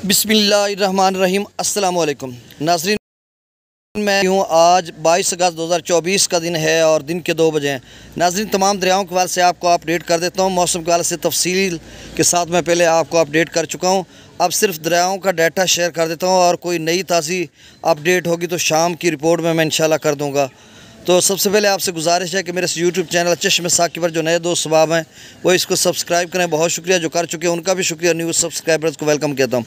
बिस्मिल्लाहिर्रहमानिर्रहीम। अस्सलाम वालेकुम नाज़रीन, मैं हूँ आज 22 अगस्त 2024 का दिन है और दिन के 2 बजे हैं। नाज़रीन, तमाम दरियाओं के हवाले से आपको अपडेट कर देता हूँ। मौसम के हवाले से तफसील के साथ मैं पहले आपको अपडेट कर चुका हूँ। अब सिर्फ दरियाओं का डाटा शेयर कर देता हूँ और कोई नई ताज़ी अपडेट होगी तो शाम की रिपोर्ट में मैं इंशाल्लाह कर दूँगा। तो सबसे पहले आपसे गुजारिश है कि मेरे यूट्यूब चैनल चश्मे साकिब पर जो नए दोस्त सबाब हैं वो इसको सब्सक्राइब करें। बहुत शुक्रिया, जो कर चुके हैं उनका भी शुक्रिया। न्यू सब्सक्राइबर्स को वेलकम कहता हूँ।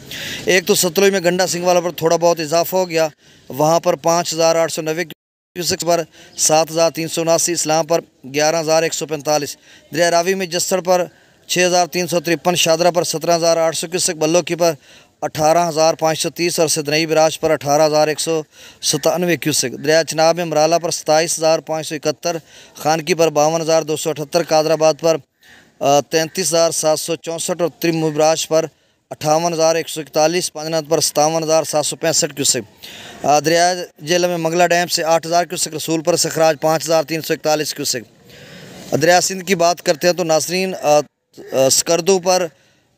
एक तो सतलुज में गंडा सिंह वाला पर थोड़ा बहुत इजाफा हो गया, वहाँ पर 5890 क्यूसेक पर 7379, इस्लाम पर 11145, दरिया रावी में जस्सड़ पर 6353, शादरा पर 17800 क्यूसेक, बल्लो की पर 18530 और सिदनई बिराज पर 18197 क्यूसेक, दरिया चनाब में मराला पर 27571, खानकी पर 52278, कादराबाद पर 33764 और त्रिमुराज पर 58141, पांजनाथ पर 57765 क्यूसेक, दरिया जेल में मंगला डैम से 8000 क्यूसेक, रसूल पर सखराज 5341 क्यूसेक। दरिया सिंध की बात करते हैं तो नाजरीन, स्कर्दू पर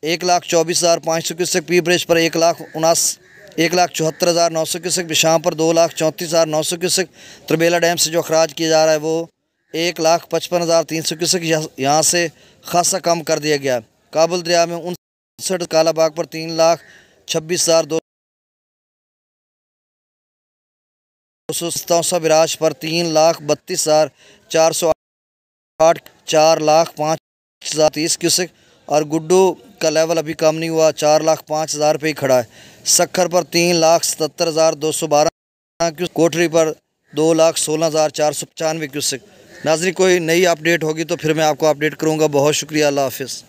1,24,500 क्यूसेक, पी ब्रिज पर 1,74,900 क्यूसेक, बिशाम पर 2,34,900 क्यूसेक, त्रिबेला डैम से जो अखराज किया जा रहा है वो 1,55,300 क्यूसेक यहाँ से खासा कम कर दिया गया। काबुल दरिया में 59, कालाबाग पर 3,26,200, बिराज पर 3,32,408, 4,05,30 क्यूसेक और गुड्डू का लेवल अभी कम नहीं हुआ, 4,05,000 पे ही खड़ा है। सक्खर पर 3,77,212 क्यूसेक, कोटरी पर 2,16,495 क्यूसेक। नाज़रीन, कोई नई अपडेट होगी तो फिर मैं आपको अपडेट करूँगा। बहुत शुक्रिया, अल्लाह हाफ़िज़।